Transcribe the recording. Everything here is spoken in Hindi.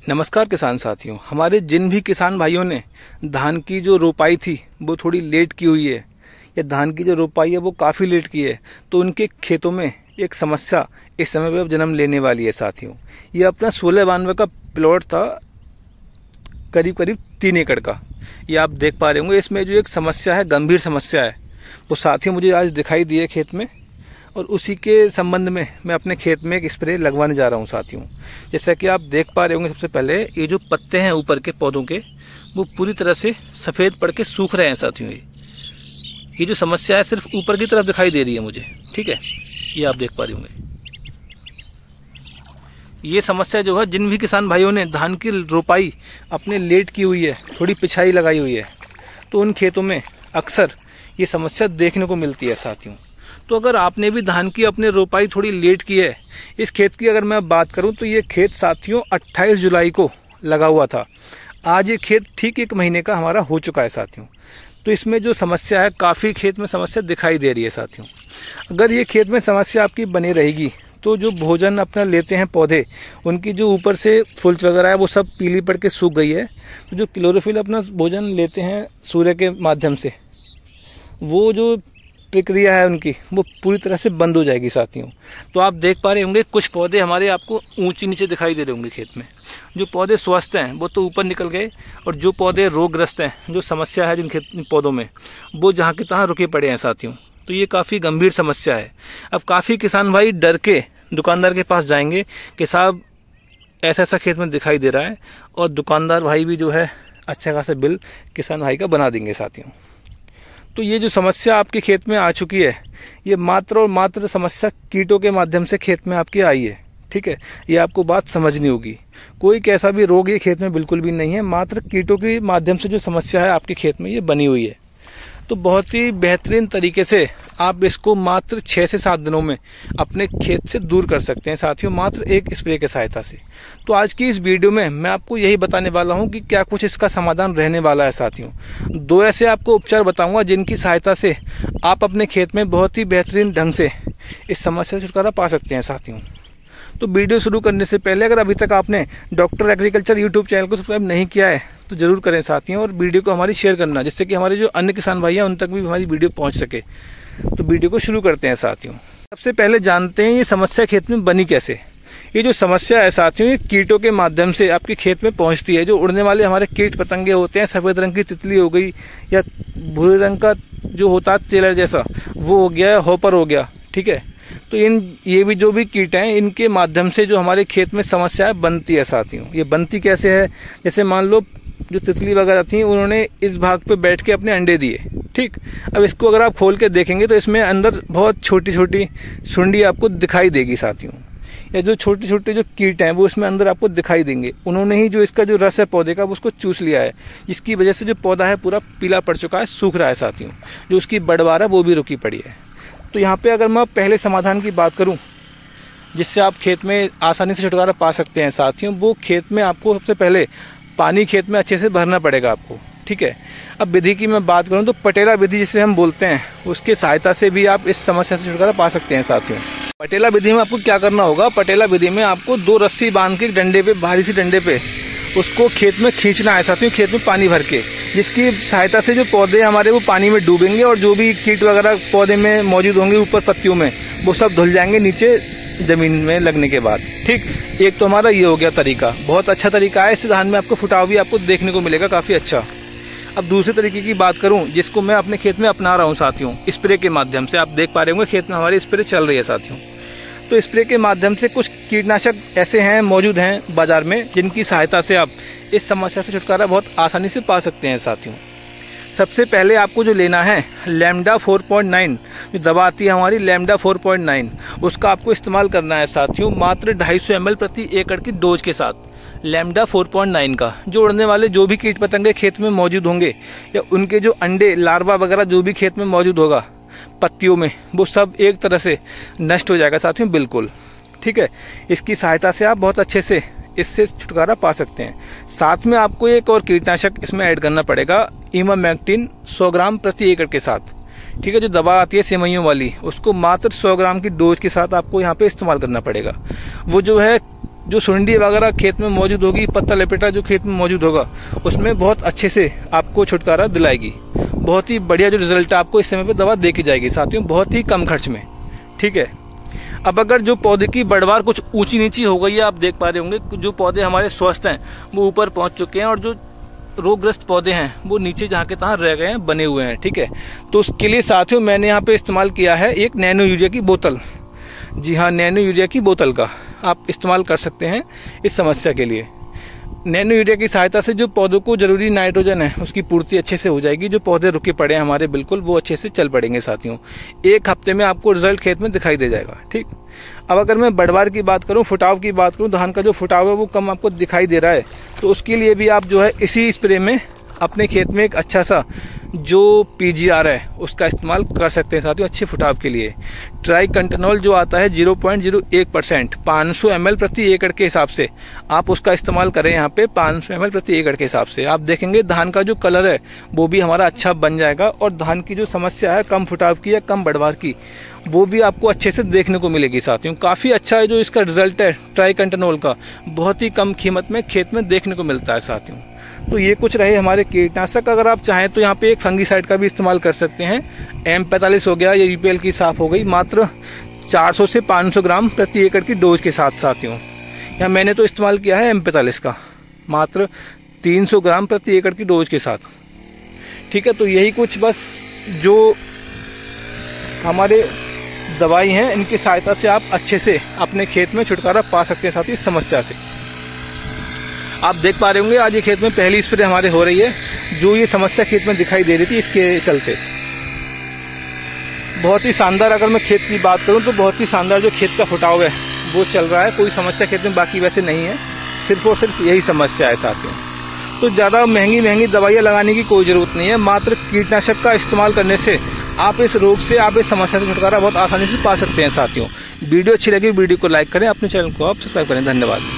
नमस्कार किसान साथियों। हमारे जिन भी किसान भाइयों ने धान की जो रोपाई थी वो थोड़ी लेट की हुई है या धान की जो रोपाई है वो काफ़ी लेट की है, तो उनके खेतों में एक समस्या इस समय पे जन्म लेने वाली है साथियों। ये अपना 1692 का प्लॉट था, करीब करीब 3 एकड़ का। ये आप देख पा रहे होंगे। इसमें जो एक समस्या है, गंभीर समस्या है, वो साथियों मुझे आज दिखाई दी है खेत में, और उसी के संबंध में मैं अपने खेत में एक स्प्रे लगवाने जा रहा हूं साथियों। जैसा कि आप देख पा रहे होंगे, सबसे पहले ये जो पत्ते हैं ऊपर के पौधों के, वो पूरी तरह से सफ़ेद पड़ के सूख रहे हैं साथियों। ये जो समस्या है सिर्फ ऊपर की तरफ दिखाई दे रही है मुझे, ठीक है। ये आप देख पा रहे होंगे। ये समस्या जो है, जिन भी किसान भाइयों ने धान की रोपाई अपने लेट की हुई है, थोड़ी पिछाई लगाई हुई है, तो उन खेतों में अक्सर ये समस्या देखने को मिलती है साथियों। तो अगर आपने भी धान की अपने रोपाई थोड़ी लेट की है, इस खेत की अगर मैं बात करूं तो ये खेत साथियों 28 जुलाई को लगा हुआ था। आज ये खेत ठीक 1 महीने का हमारा हो चुका है साथियों। तो इसमें जो समस्या है, काफ़ी खेत में समस्या दिखाई दे रही है साथियों। अगर ये खेत में समस्या आपकी बनी रहेगी तो जो भोजन अपना लेते हैं पौधे, उनकी जो ऊपर से फुल्च वगैरह है वो सब पीली पड़ के सूख गई है। तो जो क्लोरोफिल अपना भोजन लेते हैं सूर्य के माध्यम से, वो जो प्रक्रिया है उनकी, वो पूरी तरह से बंद हो जाएगी साथियों। तो आप देख पा रहे होंगे कुछ पौधे हमारे आपको ऊंचे नीचे दिखाई दे रहे होंगे खेत में। जो पौधे स्वस्थ हैं वो तो ऊपर निकल गए, और जो पौधे रोगग्रस्त हैं, जो समस्या है जिन खेत पौधों में, वो जहाँ के तहाँ रुके पड़े हैं साथियों। तो ये काफ़ी गंभीर समस्या है। अब काफ़ी किसान भाई डर के दुकानदार के पास जाएंगे कि साहब ऐसा ऐसा खेत में दिखाई दे रहा है, और दुकानदार भाई भी जो है अच्छा खासा बिल किसान भाई का बना देंगे साथियों। तो ये जो समस्या आपके खेत में आ चुकी है, ये मात्र और मात्र समस्या कीटों के माध्यम से खेत में आपकी आई है, ठीक है। ये आपको बात समझनी होगी। कोई कैसा भी रोग ये खेत में बिल्कुल भी नहीं है, मात्र कीटों के माध्यम से जो समस्या है आपके खेत में ये बनी हुई है। तो बहुत ही बेहतरीन तरीके से आप इसको मात्र 6 से 7 दिनों में अपने खेत से दूर कर सकते हैं साथियों, मात्र एक स्प्रे की सहायता से। तो आज की इस वीडियो में मैं आपको यही बताने वाला हूं कि क्या कुछ इसका समाधान रहने वाला है साथियों। 2 ऐसे आपको उपचार बताऊंगा जिनकी सहायता से आप अपने खेत में बहुत ही बेहतरीन ढंग से इस समस्या से छुटकारा पा सकते हैं साथियों। तो वीडियो शुरू करने से पहले अगर अभी तक आपने डॉक्टर एग्रीकल्चर यूट्यूब चैनल को सब्सक्राइब नहीं किया है तो जरूर करें साथियों, और वीडियो को हमारी शेयर करना, जिससे कि हमारे जो अन्य किसान भाई हैं उन तक भी हमारी वीडियो पहुंच सके। तो वीडियो को शुरू करते हैं साथियों। सबसे पहले जानते हैं ये समस्या खेत में बनी कैसे। ये जो समस्या है साथियों, ये कीटों के माध्यम से आपके खेत में पहुंचती है। जो उड़ने वाले हमारे कीट पतंगे होते हैं, सफ़ेद रंग की तितली हो गई, या भूरे रंग का जो होता है टेलर जैसा, वो हो गया, हॉपर हो गया, ठीक है। तो ये भी जो भी कीट हैं, इनके माध्यम से जो हमारे खेत में समस्या बनती है साथियों। ये बनती कैसे है, जैसे मान लो जो तितली वगैरह थी, उन्होंने इस भाग पे बैठ के अपने अंडे दिए, ठीक। अब इसको अगर आप खोल के देखेंगे तो इसमें अंदर बहुत छोटी छोटी सुंडी आपको दिखाई देगी साथियों, या जो छोटे छोटे जो कीट हैं वो इसमें अंदर आपको दिखाई देंगे। उन्होंने ही जो इसका जो रस है पौधे का, वो उसको चूस लिया है, जिसकी वजह से जो पौधा है पूरा पीला पड़ चुका है, सूख रहा है साथियों। जो उसकी बढ़वार है वो भी रुकी पड़ी है। तो यहाँ पे अगर मैं पहले समाधान की बात करूँ जिससे आप खेत में आसानी से छुटकारा पा सकते हैं साथियों, वो खेत में आपको सबसे पहले पानी खेत में अच्छे से भरना पड़ेगा आपको, ठीक है। अब विधि की मैं बात करूं तो पटेला विधि जिसे हम बोलते हैं, उसकी सहायता से भी आप इस समस्या से छुटकारा पा सकते हैं साथियों। पटेला विधि में आपको क्या करना होगा, पटेला विधि में आपको 2 रस्सी बांध के डंडे पे, भारी सी डंडे पे उसको खेत में खींचना है साथियों, खेत में पानी भर के, जिसकी सहायता से जो पौधे हमारे वो पानी में डूबेंगे, और जो भी कीट वगैरह पौधे में मौजूद होंगे ऊपर पत्तियों में, वो सब धुल जाएंगे नीचे जमीन में लगने के बाद, ठीक। एक तो हमारा ये हो गया तरीका, बहुत अच्छा तरीका है। इससे धान में आपको फुटाव भी आपको देखने को मिलेगा काफ़ी अच्छा। अब दूसरे तरीके की बात करूं जिसको मैं अपने खेत में अपना रहा हूं साथियों, स्प्रे के माध्यम से। आप देख पा रहे होंगे खेत में हमारी स्प्रे चल रही है साथियों। तो स्प्रे के माध्यम से कुछ कीटनाशक ऐसे हैं, मौजूद हैं बाजार में, जिनकी सहायता से आप इस समस्या से छुटकारा बहुत आसानी से पा सकते हैं साथियों। सबसे पहले आपको जो लेना है, लैम्डा 4.9 जो दवा आती है हमारी, लैम्डा 4.9, उसका आपको इस्तेमाल करना है साथियों, मात्र 250 ml प्रति एकड़ की डोज के साथ। लैम्डा 4.9 का जो उड़ने वाले जो भी कीट पतंगे खेत में मौजूद होंगे, या उनके जो अंडे लार्वा वगैरह जो भी खेत में मौजूद होगा पत्तियों में, वो सब एक तरह से नष्ट हो जाएगा साथियों, बिल्कुल, ठीक है। इसकी सहायता से आप बहुत अच्छे से इससे छुटकारा पा सकते हैं। साथ में आपको एक और कीटनाशक इसमें ऐड करना पड़ेगा, इमामेक्टिन 100 ग्राम प्रति एकड़ के साथ, ठीक है। जो दवा आती है सेवइयों वाली, उसको मात्र 100 ग्राम की डोज के साथ आपको यहाँ पे इस्तेमाल करना पड़ेगा। वो जो है जो सुंडी वगैरह खेत में मौजूद होगी, पत्ता लपेटा जो खेत में मौजूद होगा, उसमें बहुत अच्छे से आपको छुटकारा दिलाएगी। बहुत ही बढ़िया जो रिजल्ट है आपको इस समय पे दवा दे की जाएगी साथियों, बहुत ही कम खर्च में। ठीक है, अब अगर जो पौधे की बढ़वार कुछ ऊंची नीची हो गई है, आप देख पा रहे होंगे जो पौधे हमारे स्वस्थ हैं वो ऊपर पहुंच चुके हैं और जो रोगग्रस्त पौधे हैं वो नीचे जहाँ के तहाँ रह गए हैं, बने हुए हैं। ठीक है, तो उसके लिए साथियों मैंने यहाँ पे इस्तेमाल किया है एक नैनो यूरिया की बोतल। जी हाँ, नैनो यूरिया की बोतल का आप इस्तेमाल कर सकते हैं इस समस्या के लिए। नैनो यूरिया की सहायता से जो पौधों को जरूरी नाइट्रोजन है उसकी पूर्ति अच्छे से हो जाएगी। जो पौधे रुके पड़े हैं हमारे बिल्कुल, वो अच्छे से चल पड़ेंगे साथियों। 1 हफ्ते में आपको रिजल्ट खेत में दिखाई दे जाएगा। ठीक, अब अगर मैं बढ़वार की बात करूं, फुटाव की बात करूं, धान का जो फुटाव है वो कम आपको दिखाई दे रहा है, तो उसके लिए भी आप जो है इसी स्प्रे में अपने खेत में एक अच्छा सा जो PGR है उसका इस्तेमाल कर सकते हैं साथियों अच्छे फुटाव के लिए। ट्राइकंटेनॉल जो आता है 0.01% 500 ml प्रति एकड़ के हिसाब से आप उसका इस्तेमाल करें। यहाँ पे 500 ml प्रति एकड़ के हिसाब से आप देखेंगे धान का जो कलर है वो भी हमारा अच्छा बन जाएगा और धान की जो समस्या है कम फुटाव की या कम बढ़वार की, वो भी आपको अच्छे से देखने को मिलेगी साथियों। काफ़ी अच्छा है जो इसका रिजल्ट है ट्राइकंटेनॉल का, बहुत ही कम कीमत में खेत में देखने को मिलता है साथियों। तो ये कुछ रहे हमारे कीटनाशक। अगर आप चाहें तो यहाँ पे एक फंगीसाइड का भी इस्तेमाल कर सकते हैं। M45 हो गया या UPL की साफ हो गई, मात्र 400 से 500 ग्राम प्रति एकड़ की डोज के साथ साथियों। या मैंने तो इस्तेमाल किया है M45 का मात्र 300 ग्राम प्रति एकड़ की डोज के साथ। ठीक है, तो यही कुछ बस जो हमारे दवाई हैं इनकी सहायता से आप अच्छे से अपने खेत में छुटकारा पा सकते हैं साथ ही इस समस्या से। आप देख पा रहे होंगे आज ये खेत में पहली स्प्रे हमारे हो रही है। जो ये समस्या खेत में दिखाई दे रही थी इसके चलते बहुत ही शानदार, अगर मैं खेत की बात करूं तो बहुत ही शानदार जो खेत का फुटाव है वो चल रहा है। कोई समस्या खेत में बाकी वैसे नहीं है, सिर्फ और सिर्फ यही समस्या है साथियों। तो ज़्यादा महंगी दवाइयाँ लगाने की कोई ज़रूरत नहीं है। मात्र कीटनाशक का इस्तेमाल करने से आप इस रोग से, आप इस समस्या से छुटकारा बहुत आसानी से पा सकते हैं साथियों। वीडियो अच्छी लगी वीडियो को लाइक करें, अपने चैनल को आप सब्सक्राइब करें। धन्यवाद।